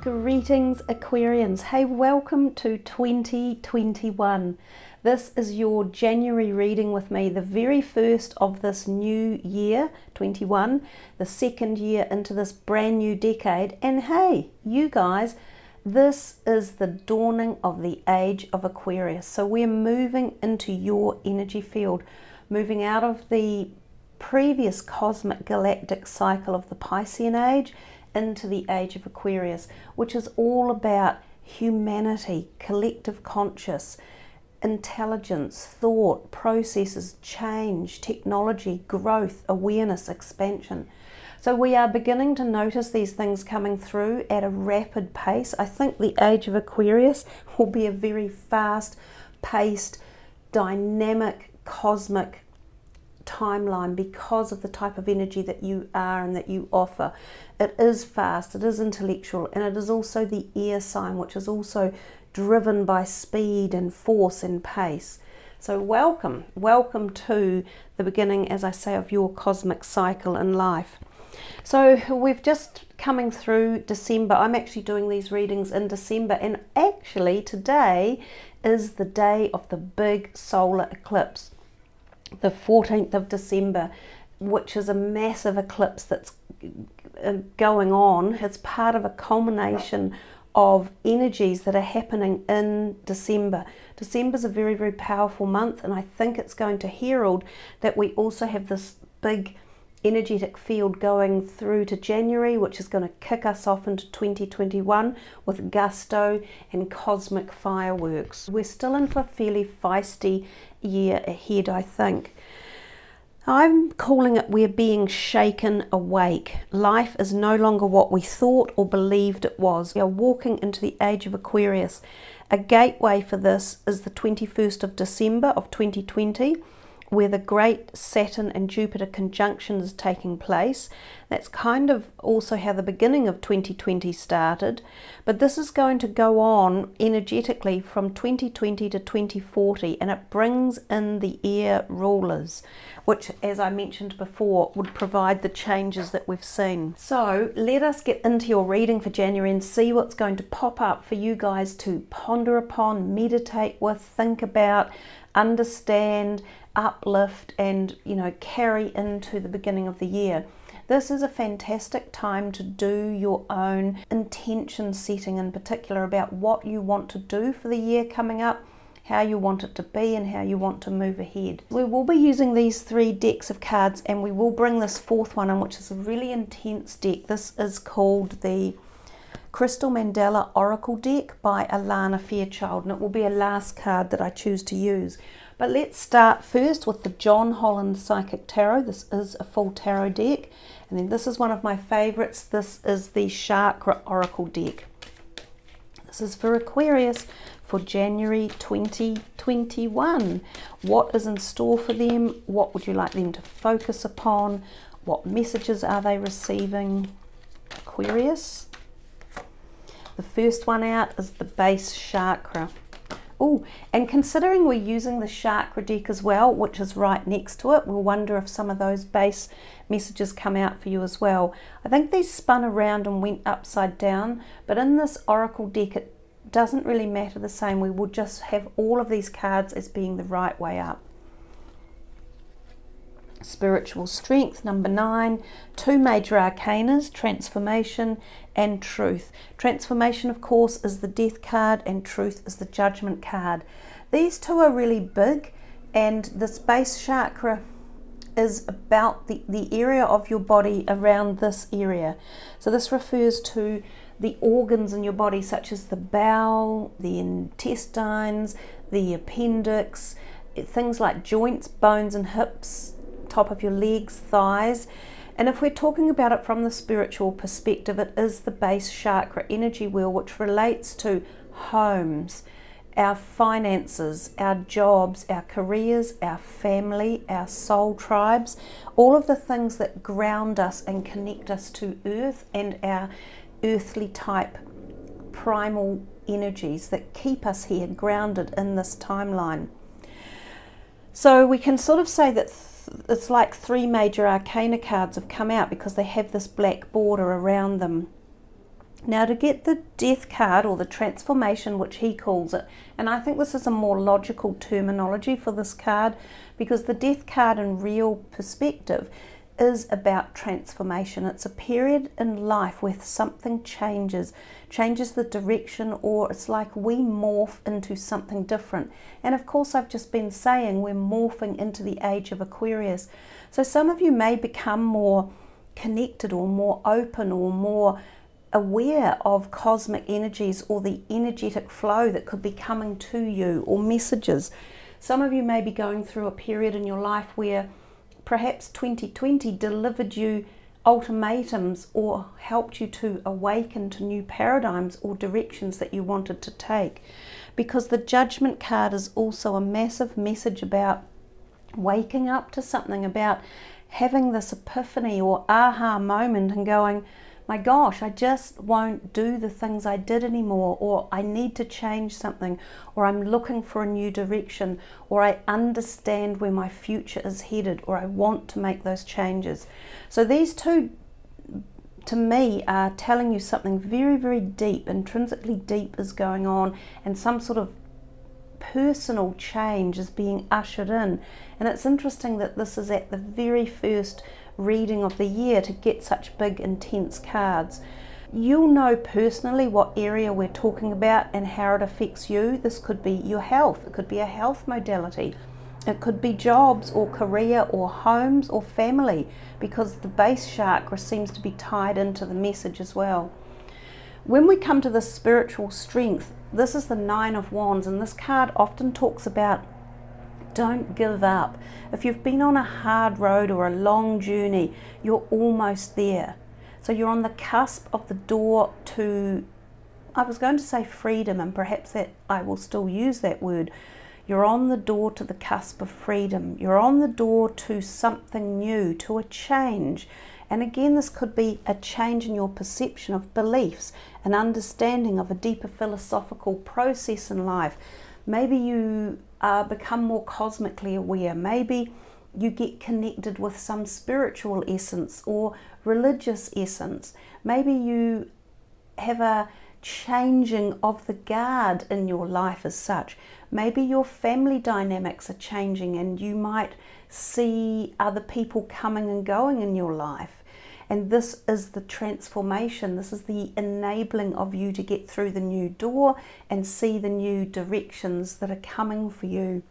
Greetings Aquarians. Hey, welcome to 2021. This is your January reading with me, the very first of this new year, 21, the second year into this brand new decade. And hey, you guys, this is the dawning of the age of Aquarius. So we're moving into your energy field, moving out of the previous cosmic galactic cycle of the Piscean age into the age of Aquarius, which is all about humanity, collective conscious, intelligence, thought, processes, change, technology, growth, awareness, expansion. So we are beginning to notice these things coming through at a rapid pace. I think the age of Aquarius will be a very fast-paced, dynamic, cosmic timeline because of the type of energy that you are and that you offer. It is fast, it is intellectual, and it is also the air sign, which is also driven by speed and force and pace. So welcome to the beginning, as I say, of your cosmic cycle in life. So we've just coming through December. I'm actually doing these readings in December, and actually today is the day of the big solar eclipse, the 14th of December, which is a massive eclipse that's going on. It's part of a culmination of energies that are happening in December. December's a very, very powerful month, and I think it's going to herald that we also have this big energetic field going through to January, which is going to kick us off into 2021 with gusto and cosmic fireworks. We're still in for a fairly feisty year ahead, I think. I'm calling it we're being shaken awake. Life is no longer what we thought or believed it was. We are walking into the age of Aquarius. A gateway for this is the 21st of December of 2020, where the great Saturn and Jupiter conjunction is taking place. That's kind of also how the beginning of 2020 started, but this is going to go on energetically from 2020 to 2040, and it brings in the air rulers, which, as I mentioned before, would provide the changes that we've seen. So let us get into your reading for January and see what's going to pop up for you guys to ponder upon, meditate with, think about, understand, uplift, and carry into the beginning of the year. This is a fantastic time to do your own intention setting, in particular about what you want to do for the year coming up, how you want it to be, and how you want to move ahead. We will be using these 3 decks of cards, and we will bring this 4th one in, which is a really intense deck. This is called the Crystal Mandala Oracle deck by Alana Fairchild, and it will be a last card that I choose to use. But let's start first with the John Holland Psychic Tarot. This is a full tarot deck. And then this is one of my favorites. This is the Chakra Oracle deck. This is for Aquarius for January 2021. What is in store for them? What would you like them to focus upon? What messages are they receiving? Aquarius. The first one out is the base chakra. Oh, and considering we're using the chakra deck as well, which is right next to it, we'll wonder if some of those base messages come out for you as well. I think these spun around and went upside down, but in this oracle deck it doesn't really matter the same. We will just have all of these cards as being the right way up. Spiritual strength, number 9, 2 major arcanas, transformation and truth. Transformation, of course, is the death card, and truth is the judgment card. These 2 are really big, and this base chakra is about the area of your body around this area. So this refers to the organs in your body, such as the bowel, the intestines, the appendix, things like joints, bones and hips, top of your legs, thighs. And if we're talking about it from the spiritual perspective, it is the base chakra energy wheel, which relates to homes, our finances, our jobs, our careers, our family, our soul tribes, all of the things that ground us and connect us to earth and our earthly type primal energies that keep us here grounded in this timeline. So we can sort of say that it's like 3 major arcana cards have come out because they have this black border around them. Now to get the Death card, or the transformation which he calls it, and I think this is a more logical terminology for this card, because the Death card in real perspective is about transformation. It's a period in life where something changes the direction, or it's like we morph into something different. And of course, I've just been saying we're morphing into the age of Aquarius. So some of you may become more connected, or more open, or more aware of cosmic energies, or the energetic flow that could be coming to you, or messages. Some of you may be going through a period in your life where perhaps 2020 delivered you ultimatums, or helped you to awaken to new paradigms or directions that you wanted to take. Because the Judgment card is also a massive message about waking up to something, about having this epiphany or aha moment and going, my gosh, I just won't do the things I did anymore, or I need to change something, or I'm looking for a new direction, or I understand where my future is headed, or I want to make those changes. So these two, to me, are telling you something very, very deep, intrinsically deep is going on, and some sort of personal change is being ushered in. And it's interesting that this is at the very first reading of the year to get such big, intense cards. You'll know personally what area we're talking about and how it affects you. This could be your health, it could be a health modality, it could be jobs or career or homes or family, because the base chakra seems to be tied into the message as well. When we come to the spiritual strength, this is the Nine of Wands, and this card often talks about don't give up. If you've been on a hard road or a long journey, you're almost there. So you're on the cusp of the door to, I was going to say freedom, and perhaps that I will still use that word. You're on the door to the cusp of freedom. You're on the door to something new, to a change. And again, this could be a change in your perception of beliefs, an understanding of a deeper philosophical process in life. Maybe you become more cosmically aware. Maybe you get connected with some spiritual essence or religious essence. Maybe you have a changing of the guard in your life as such. Maybe your family dynamics are changing, and you might see other people coming and going in your life. And this is the transformation. This is the enabling of you to get through the new door and see the new directions that are coming for you.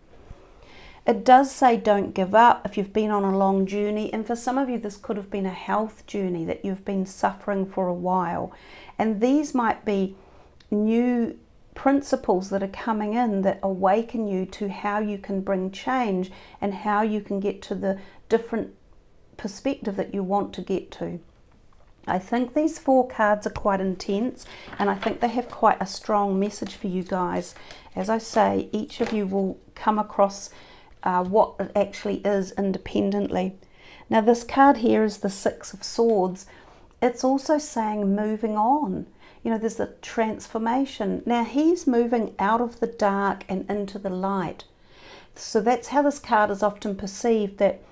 It does say don't give up if you've been on a long journey. And for some of you, this could have been a health journey that you've been suffering for a while. And these might be new principles that are coming in that awaken you to how you can bring change and how you can get to the different perspective that you want to get to. I think these four cards are quite intense, and I think they have quite a strong message for you guys. As I say, each of you will come across what it actually is independently. Now this card here is the Six of Swords. It's also saying moving on. You know, there's a transformation. Now he's moving out of the dark and into the light. So that's how this card is often perceived, that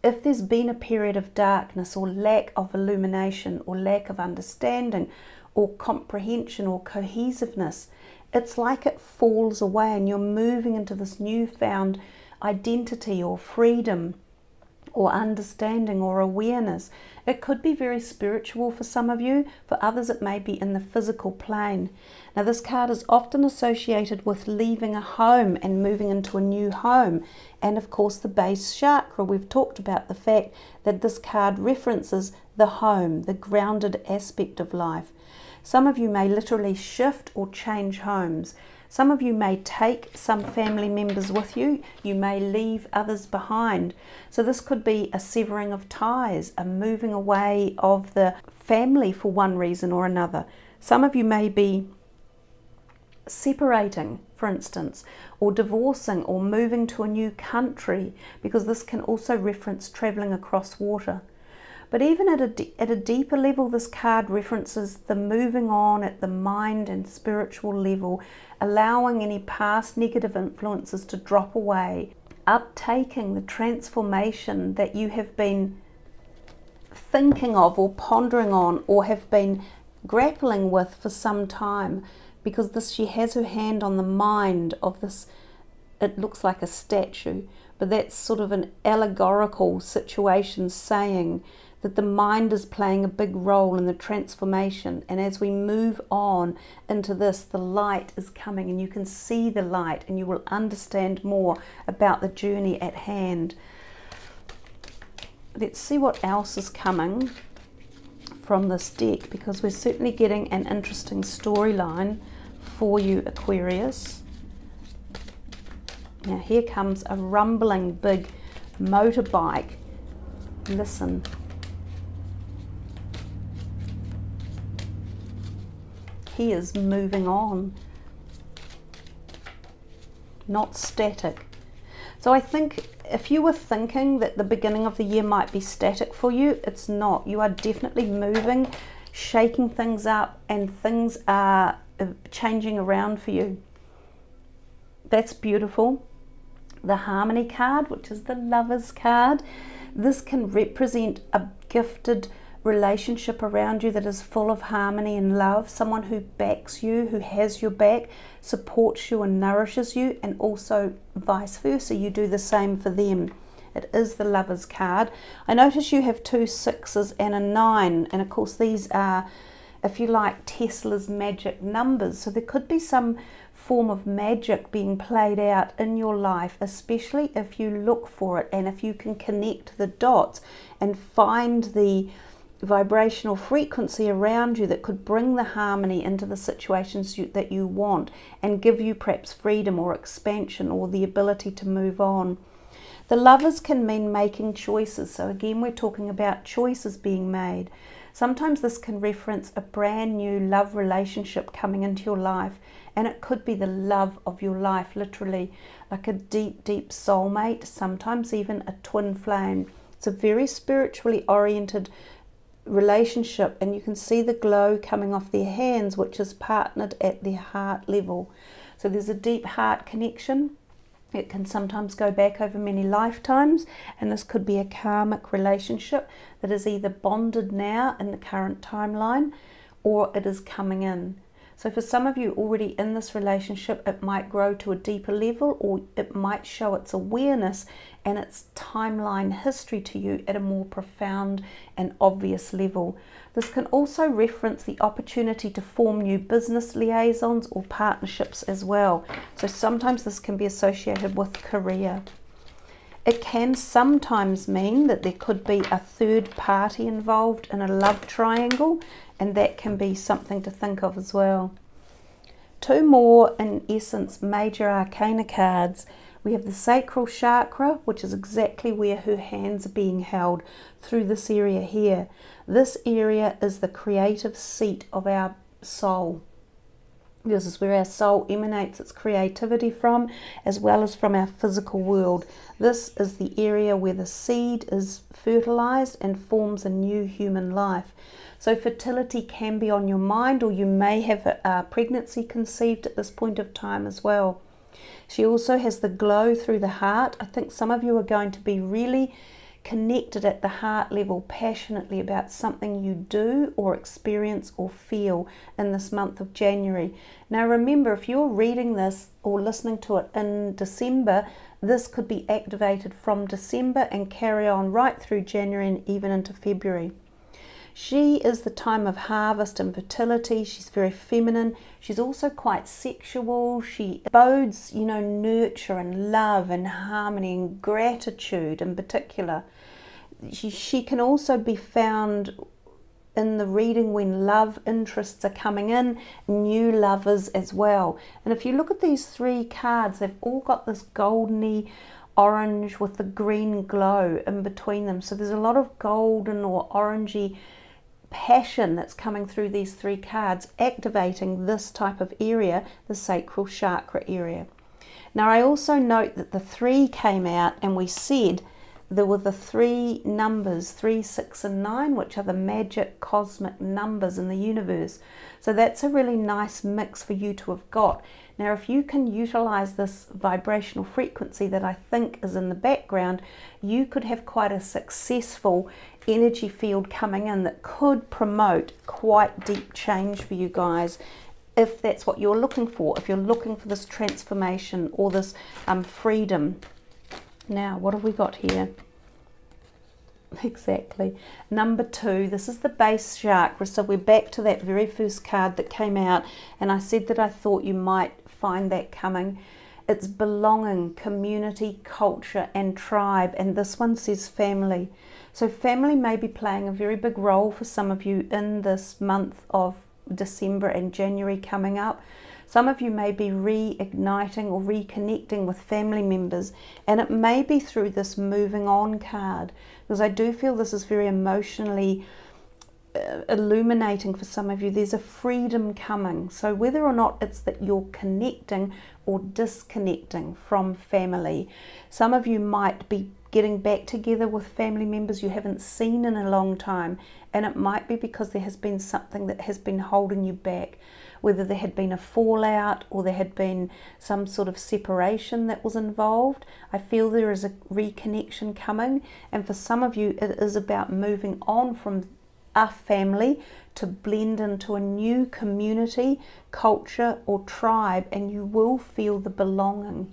if there's been a period of darkness or lack of illumination or lack of understanding or comprehension or cohesiveness, it's like it falls away and you're moving into this newfound identity or freedom or understanding or awareness. It could be very spiritual for some of you. For others, it may be in the physical plane. Now, this card is often associated with leaving a home and moving into a new home. And of course, the base chakra, we've talked about the fact that this card references the home, the grounded aspect of life. Some of you may literally shift or change homes. Some of you may take some family members with you. You may leave others behind. So this could be a severing of ties, a moving away of the family for one reason or another. Some of you may be separating, for instance, or divorcing or moving to a new country, because this can also reference traveling across water. But even at a deeper level, this card references the moving on at the mind and spiritual level, allowing any past negative influences to drop away, uptaking the transformation that you have been thinking of or pondering on, or have been grappling with for some time, because she has her hand on the mind of this, it looks like a statue, but that's sort of an allegorical situation saying that the mind is playing a big role in the transformation, and as we move on into this, the light is coming, and you can see the light and you will understand more about the journey at hand. Let's see what else is coming from this deck, because we're certainly getting an interesting storyline for you, Aquarius. Now here comes a rumbling big motorbike. Listen. He is moving on, not static. So I think if you were thinking that the beginning of the year might be static for you, it's not. You are definitely moving, shaking things up, and things are changing around for you. That's beautiful. The Harmony card, which is the Lovers card, this can represent a gifted relationship around you that is full of harmony and love, someone who backs you, who has your back, supports you and nourishes you, and also vice versa, you do the same for them. It is the Lovers card. I notice you have 2 6s and a 9, and of course these are, if you like, Tesla's magic numbers, so there could be some form of magic being played out in your life, especially if you look for it and if you can connect the dots and find the vibrational frequency around you that could bring the harmony into the situations that you want and give you perhaps freedom or expansion or the ability to move on. The Lovers can mean making choices, so again we're talking about choices being made. Sometimes this can reference a brand new love relationship coming into your life, and it could be the love of your life, literally, like a deep, deep soulmate, sometimes even a twin flame. It's a very spiritually oriented relationship, and you can see the glow coming off their hands, which is partnered at their heart level. So there's a deep heart connection. It can sometimes go back over many lifetimes, and this could be a karmic relationship that is either bonded now in the current timeline or it is coming in. So for some of you already in this relationship, it might grow to a deeper level, or it might show its awareness and its timeline history to you at a more profound and obvious level. This can also reference the opportunity to form new business liaisons or partnerships as well. So sometimes this can be associated with career. It can sometimes mean that there could be a third party involved in a love triangle, and that can be something to think of as well. 2 more, in essence, major arcana cards. We have the Sacral Chakra, which is exactly where her hands are being held through this area here. This area is the creative seat of our soul. This is where our soul emanates its creativity from, as well as from our physical world. This is the area where the seed is fertilized and forms a new human life. So fertility can be on your mind, or you may have a pregnancy conceived at this point of time as well. She also has the glow through the heart. I think some of you are going to be really connected at the heart level passionately about something you do or experience or feel in this month of January. Now remember, if you're reading this or listening to it in December, this could be activated from December and carry on right through January and even into February. She is the time of harvest and fertility. She's very feminine. She's also quite sexual. She bodes, you know, nurture and love and harmony and gratitude in particular. She can also be found in the reading when love interests are coming in, new lovers as well. And if you look at these 3 cards, they've all got this goldeny orange with the green glow in between them. So there's a lot of golden or orangey passion that's coming through these 3 cards, activating this type of area, the Sacral Chakra area. Now I also note that the 3 came out, and we said there were the 3 numbers, 3, 6 and 9, which are the magic cosmic numbers in the universe. So that's a really nice mix for you to have got. Now, if you can utilize this vibrational frequency that I think is in the background, you could have quite a successful energy field coming in that could promote quite deep change for you guys, if that's what you're looking for, if you're looking for this transformation or this freedom. Now, what have we got here? Exactly. Number 2, this is the base chakra. So we're back to that very first card that came out, and I said that I thought you might find that coming. It's belonging, community, culture, and tribe, and this one says family. So family may be playing a very big role for some of you in this month of December and January coming up. Some of you may be reigniting or reconnecting with family members, and it may be through this moving on card, because I do feel this is very emotionally illuminating for some of you. There's a freedom coming. So whether or not it's that you're connecting or disconnecting from family, some of you might be getting back together with family members you haven't seen in a long time, and it might be because there has been something that has been holding you back, whether there had been a fallout or there had been some sort of separation that was involved. I feel there is a reconnection coming, and for some of you it is about moving on from a family to blend into a new community, culture, or tribe, and you will feel the belonging.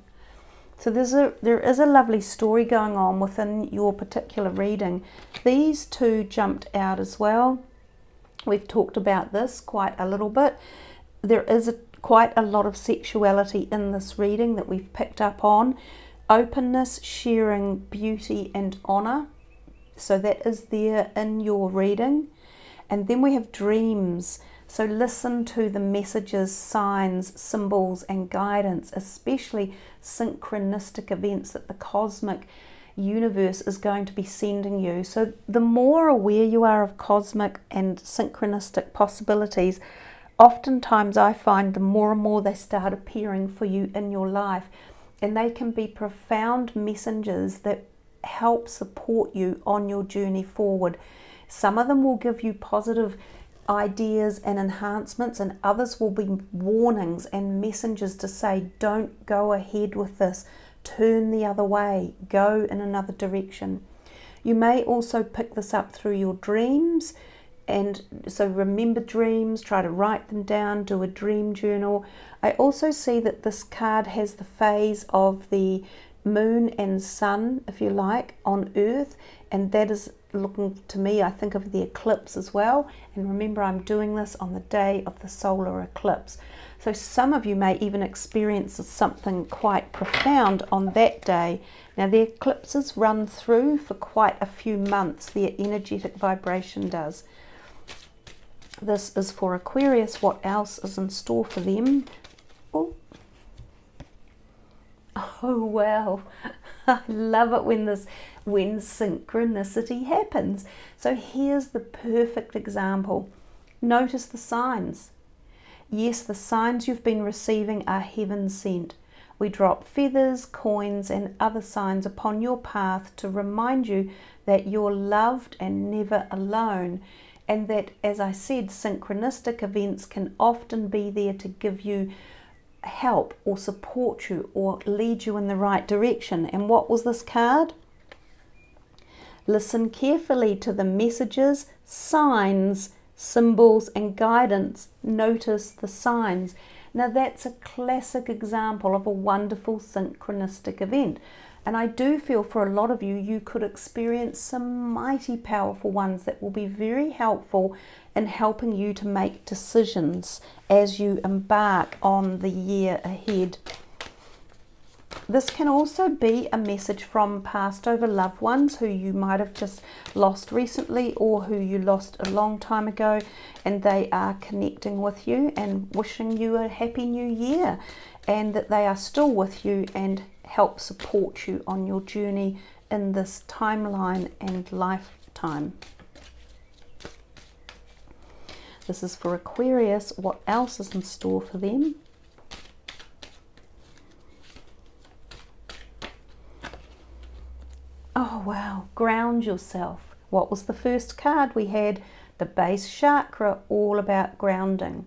So there is a lovely story going on within your particular reading. These two jumped out as well. We've talked about this quite a little bit. There is quite a lot of sexuality in this reading that we've picked up on. Openness, sharing, beauty, and honor. So that is there in your reading. And then we have dreams. So listen to the messages, signs, symbols, and guidance, especially synchronistic events that the cosmic universe is going to be sending you. So the more aware you are of cosmic and synchronistic possibilities, oftentimes I find the more and more they start appearing for you in your life. And they can be profound messengers that help support you on your journey forward. Some of them will give you positive ideas and enhancements, and others will be warnings and messengers to say, don't go ahead with this, turn the other way, go in another direction. You may also pick this up through your dreams, and so remember dreams, try to write them down, do a dream journal. I also see that this card has the phase of the moon and sun, if you like, on earth, and that is looking to me, I think, of the eclipse as well. And remember, I'm doing this on the day of the solar eclipse, so some of you may even experience something quite profound on that day. Now, the eclipses run through for quite a few months, their energetic vibration does. This is for Aquarius. What else is in store for them? Oh wow, I love it when synchronicity happens. So here's the perfect example. Notice the signs. Yes, the signs you've been receiving are heaven sent. We drop feathers, coins, and other signs upon your path to remind you that you're loved and never alone. And that, as I said, synchronistic events can often be there to give you help or support you or lead you in the right direction. And what was this card? Listen carefully to the messages, signs, symbols, and guidance. Notice the signs. Now that's a classic example of a wonderful synchronistic event. And I do feel for a lot of you, you could experience some mighty powerful ones that will be very helpful in helping you to make decisions as you embark on the year ahead. This can also be a message from past over loved ones who you might have just lost recently, or who you lost a long time ago, and they are connecting with you and wishing you a happy new year, and that they are still with you and help support you on your journey in this timeline and lifetime. This is for Aquarius. What else is in store for them? Oh wow, ground yourself. What was the first card we had? The base chakra, all about grounding.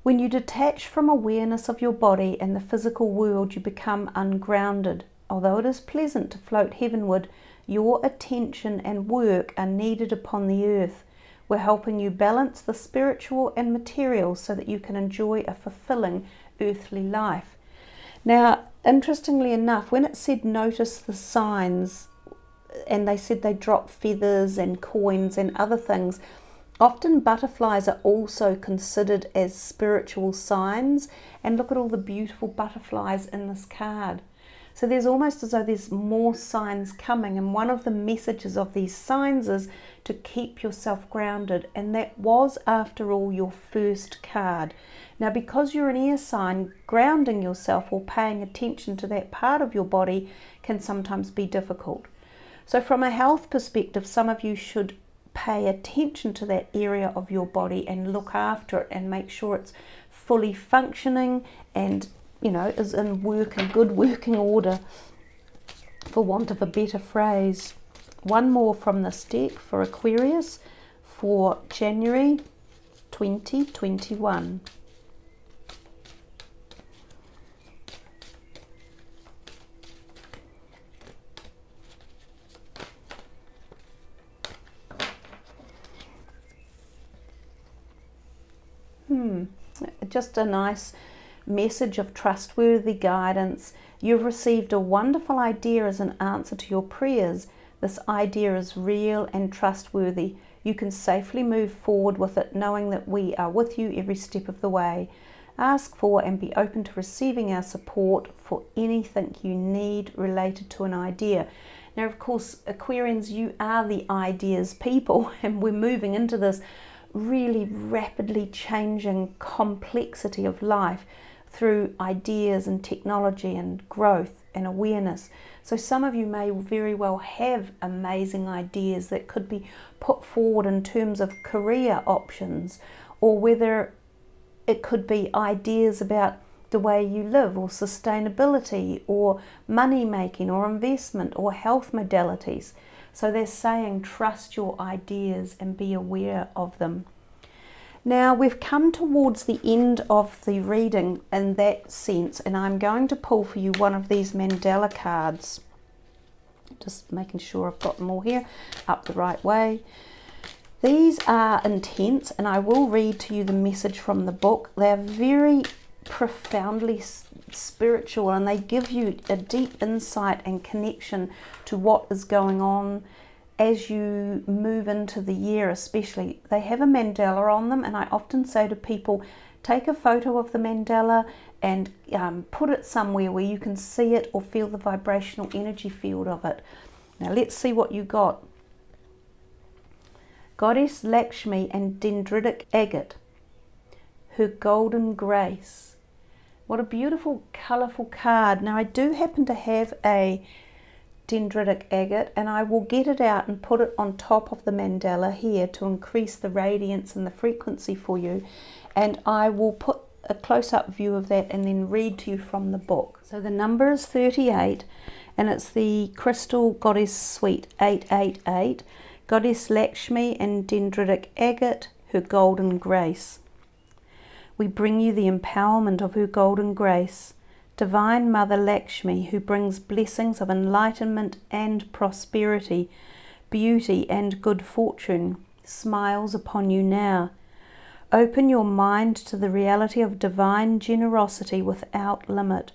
When you detach from awareness of your body and the physical world, you become ungrounded. Although it is pleasant to float heavenward, your attention and work are needed upon the earth. We're helping you balance the spiritual and material so that you can enjoy a fulfilling earthly life. Now, interestingly enough, when it said notice the signs, and they said they drop feathers and coins and other things, often butterflies are also considered as spiritual signs. And look at all the beautiful butterflies in this card. So there's almost as though there's more signs coming, and one of the messages of these signs is to keep yourself grounded, and that was, after all, your first card. Now, because you're an air sign, grounding yourself or paying attention to that part of your body can sometimes be difficult. So from a health perspective, some of you should pay attention to that area of your body and look after it and make sure it's fully functioning and, you know, is in good working order, for want of a better phrase. One more from this deck for Aquarius for January 2021. Just a nice message of trustworthy guidance. You've received a wonderful idea as an answer to your prayers. This idea is real and trustworthy. You can safely move forward with it, knowing that we are with you every step of the way. Ask for and be open to receiving our support for anything you need related to an idea. Now, of course, Aquarians, you are the ideas people, and we're moving into this really rapidly changing complexity of life through ideas and technology and growth and awareness. So some of you may very well have amazing ideas that could be put forward in terms of career options, or whether it could be ideas about the way you live, or sustainability, or money making, or investment, or health modalities. So they're saying trust your ideas and be aware of them. Now we've come towards the end of the reading in that sense, and I'm going to pull for you one of these mandala cards. Just making sure I've got them all here up the right way. These are intense, and I will read to you the message from the book. They're very profoundly spiritual, and they give you a deep insight and connection to what is going on as you move into the year. Especially, they have a mandala on them, and I often say to people, take a photo of the mandala and put it somewhere where you can see it or feel the vibrational energy field of it. Now let's see what you got. Goddess Lakshmi and dendritic agate, her golden grace. What a beautiful, colourful card. Now I do happen to have a dendritic agate, and I will get it out and put it on top of the mandala here to increase the radiance and the frequency for you, and I will put a close-up view of that and then read to you from the book. So the number is 38, and it's the Crystal Goddess Suite 888, Goddess Lakshmi and dendritic agate, her golden grace. We bring you the empowerment of her golden grace, Divine Mother Lakshmi, who brings blessings of enlightenment and prosperity, beauty and good fortune, smiles upon you now. Open your mind to the reality of divine generosity without limit.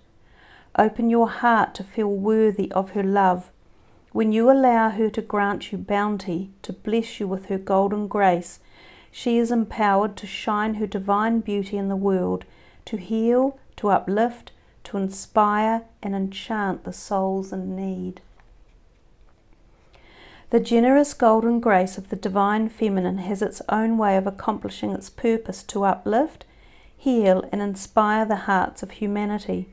Open your heart to feel worthy of her love. When you allow her to grant you bounty, to bless you with her golden grace, she is empowered to shine her divine beauty in the world, to heal, to uplift, to inspire and enchant the souls in need. The generous golden grace of the divine feminine has its own way of accomplishing its purpose to uplift, heal and inspire the hearts of humanity.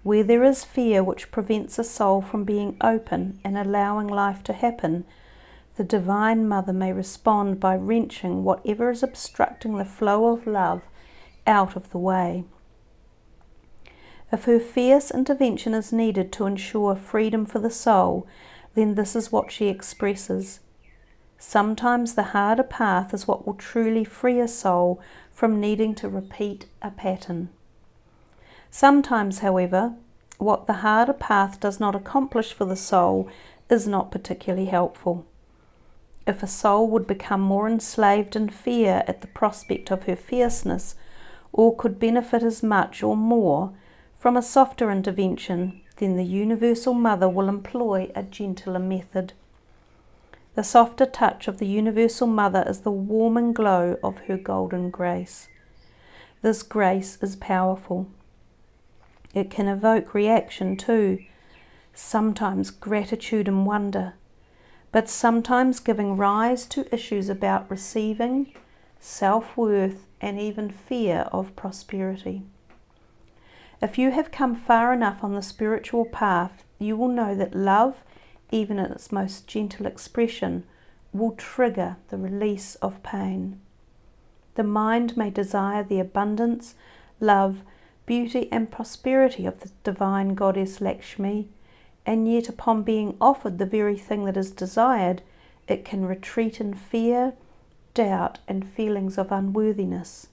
Where there is fear which prevents a soul from being open and allowing life to happen, the Divine Mother may respond by wrenching whatever is obstructing the flow of love out of the way. If her fierce intervention is needed to ensure freedom for the soul, then this is what she expresses. Sometimes the harder path is what will truly free a soul from needing to repeat a pattern. Sometimes, however, what the harder path does not accomplish for the soul is not particularly helpful. If a soul would become more enslaved in fear at the prospect of her fierceness, or could benefit as much or more from a softer intervention, then the Universal Mother will employ a gentler method. The softer touch of the Universal Mother is the warming glow of her golden grace. This grace is powerful. It can evoke reaction too, sometimes gratitude and wonder, but sometimes giving rise to issues about receiving, self-worth, and even fear of prosperity. If you have come far enough on the spiritual path, you will know that love, even in its most gentle expression, will trigger the release of pain. The mind may desire the abundance, love, beauty and prosperity of the divine goddess Lakshmi, and yet upon being offered the very thing that is desired, it can retreat in fear, doubt and feelings of unworthiness.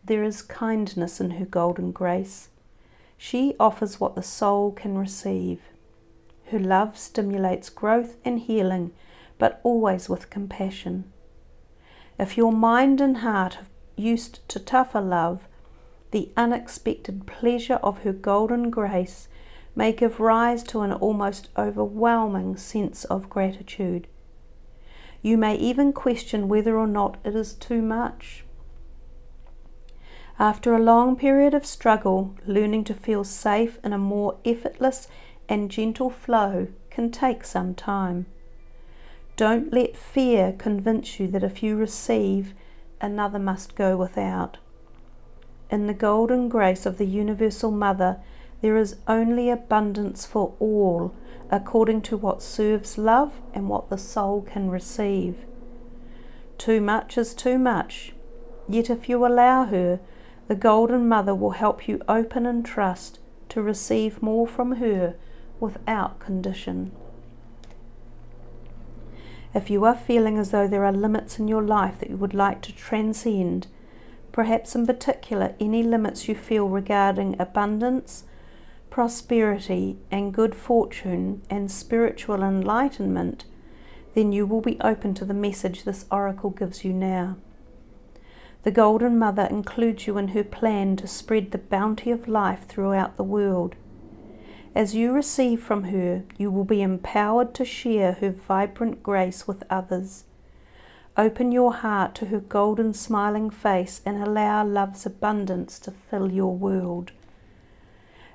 There is kindness in her golden grace. She offers what the soul can receive. Her love stimulates growth and healing, but always with compassion. If your mind and heart are used to tougher love, the unexpected pleasure of her golden grace may give rise to an almost overwhelming sense of gratitude. You may even question whether or not it is too much. After a long period of struggle, learning to feel safe in a more effortless and gentle flow can take some time. Don't let fear convince you that if you receive, another must go without. In the golden grace of the Universal Mother, there is only abundance for all, according to what serves love and what the soul can receive. Too much is too much, yet if you allow her, the Golden Mother will help you open and trust to receive more from her without condition. If you are feeling as though there are limits in your life that you would like to transcend, perhaps in particular any limits you feel regarding abundance, prosperity and good fortune and spiritual enlightenment, then you will be open to the message this oracle gives you now. The Golden Mother includes you in her plan to spread the bounty of life throughout the world. As you receive from her, you will be empowered to share her vibrant grace with others. Open your heart to her golden smiling face and allow love's abundance to fill your world.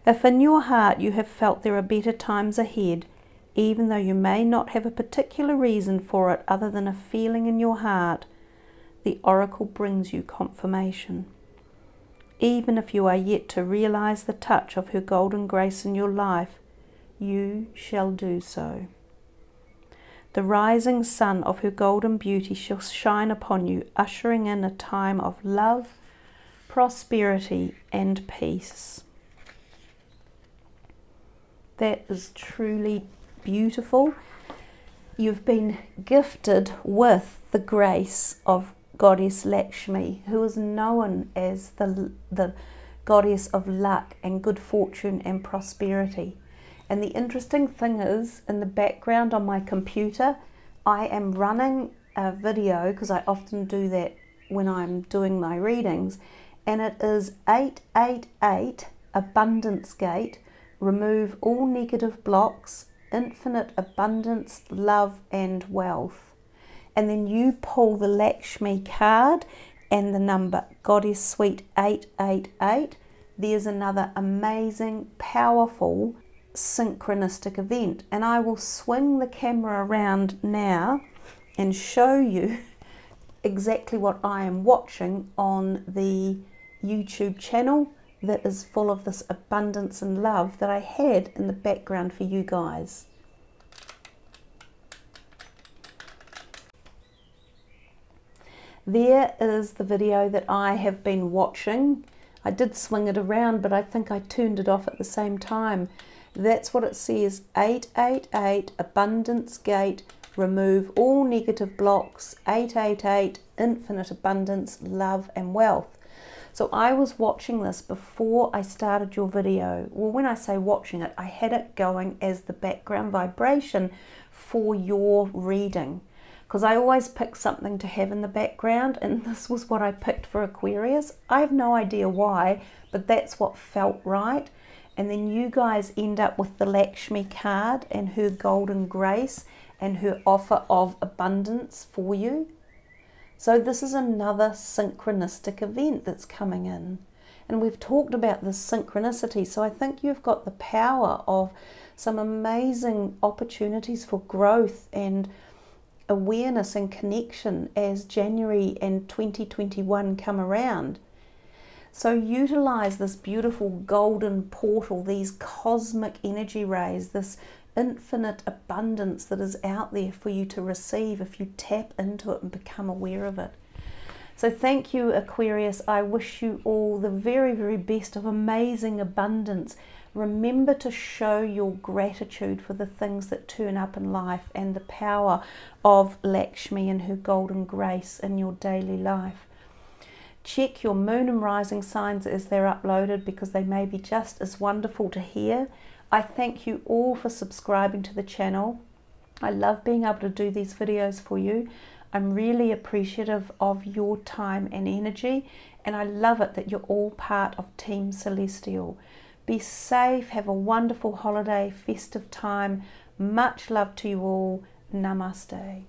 If in your heart you have felt there are better times ahead, even though you may not have a particular reason for it other than a feeling in your heart, the oracle brings you confirmation. Even if you are yet to realize the touch of her golden grace in your life, you shall do so. The rising sun of her golden beauty shall shine upon you, ushering in a time of love, prosperity, and peace. That is truly beautiful. You've been gifted with the grace of Goddess Lakshmi, who is known as the goddess of luck and good fortune and prosperity. And the interesting thing is, in the background on my computer, I am running a video, because I often do that when I'm doing my readings, and it is 888 Abundance Gate, remove all negative blocks, infinite abundance, love and wealth. And then you pull the Lakshmi card and the number Goddess Suite 888. There's another amazing, powerful, synchronistic event. And I will swing the camera around now and show you exactly what I am watching on the YouTube channel that is full of this abundance and love that I had in the background for you guys. There is the video that I have been watching. I did swing it around, but I think I turned it off at the same time. That's what it says, 888 Abundance Gate, Remove all negative blocks. 888, infinite abundance, love and wealth. So I was watching this before I started your video. Well, when I say watching it, I had it going as the background vibration for your reading, because I always pick something to have in the background, and this was what I picked for Aquarius. I have no idea why, but that's what felt right. And then you guys end up with the Lakshmi card and her golden grace and her offer of abundance for you. So this is another synchronistic event that's coming in. And we've talked about this synchronicity, so I think you've got the power of some amazing opportunities for growth and awareness and connection as January and 2021 come around. So utilize this beautiful golden portal, these cosmic energy rays, this infinite abundance that is out there for you to receive if you tap into it and become aware of it. So thank you, Aquarius. I wish you all the very, very best of amazing abundance. Remember to show your gratitude for the things that turn up in life and the power of Lakshmi and her golden grace in your daily life. Check your moon and rising signs as they're uploaded, because they may be just as wonderful to hear. I thank you all for subscribing to the channel. I love being able to do these videos for you. I'm really appreciative of your time and energy, and I love it that you're all part of Team Celestial. Be safe, have a wonderful holiday, festive time. Much love to you all. Namaste.